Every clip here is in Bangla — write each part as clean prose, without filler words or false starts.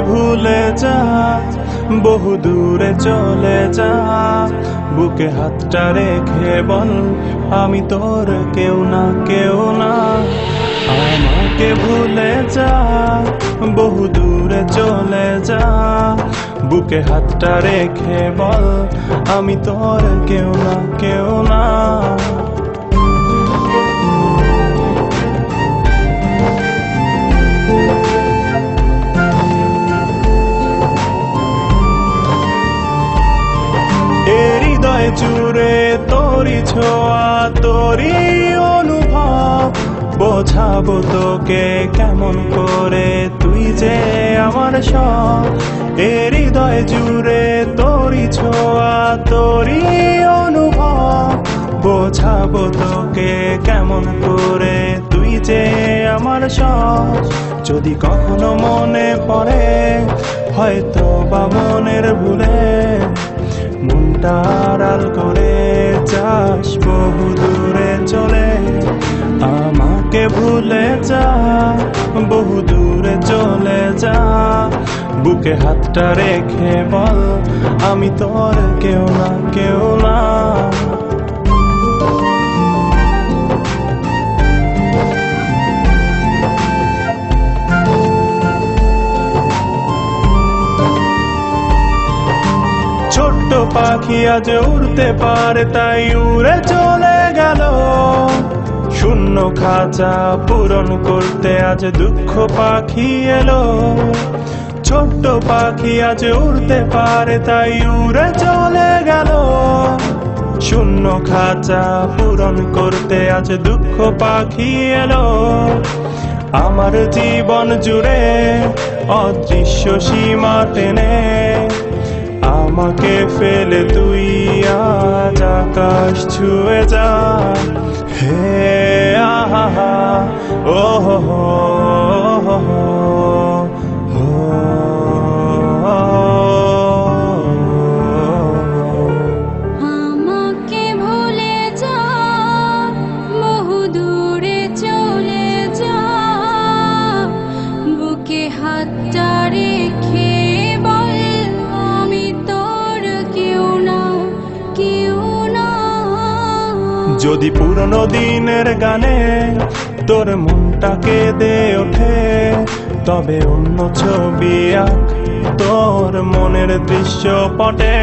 ভুলে যা, বহু দূরে চলে যা, বুকে হাতটা রেখে বল আমি তোর কেউ না, কেউ না। আমাকে ভুলে যা, বহু দূরে চলে যা, বুকে হাতটা রেখে বল আমি তোর কেউ না, কেউ না। হৃদয় জুড়ে তোরি ছোঁয়া, তোরি অনুভব, বোঝাবো তোকে কেমন করে তুই যে আমার সব। হৃদয় জুড়ে তোরি ছোঁয়া, তোরি অনুভব, বোঝাবো তোকে কেমন করে তুই যে আমার সব। যদি কখনো মনে পড়ে হয়তো বা মনের ভুলে, মনটা আড়াল করে যাস বহু দূরে চলে। আমাকে ভুলে যা, বহু দূরে চলে যা, বুকে হাতটা রেখে বল আমি তোর কেউ না, কেউ না। ছোট্ট পাখি আজ উড়তে পারে তাই উড়ে চলে গেল, শূন্য খাঁচা পূরণ করতে আজ দুঃখ পাখি এলো। ছোট্ট পাখি আজ উড়তে পারে তাই উড়ে চলে গেল, শূন্য খাঁচা পূরণ করতে আজ দুঃখ পাখি এলো। আমার জীবন জুড়ে অদৃশ্য সীমা টেনে আমাকে ফেলে তুই আজ আকাশ ছুঁয়ে যা। হে আহা ও হো হো হো হো। আমাকে ভুলে যা, বহু দূরে চলে যা, বুকে হাতটা রেখে বল আমি তোর কেউ না, কেউ না। যদি পুরনো দিনের গানে তোর মনটা কেঁদে ওঠে, তবে অন্য ছবি আঁক তোর মনের দৃশ্যপটে।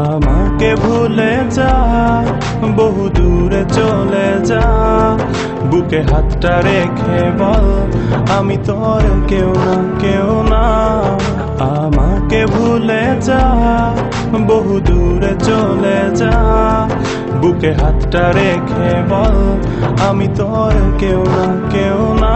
আমাকে ভুলে যা, বহু দূরে চলে যা, বুকে হাতটা রেখে বল আমি তোর কেউ না, কেউ না। আমাকে ভুলে যা, বহু দূরে চলে যা, বুকে হাতটা রেখে বল আমি তোর কেউ না, কেউ না।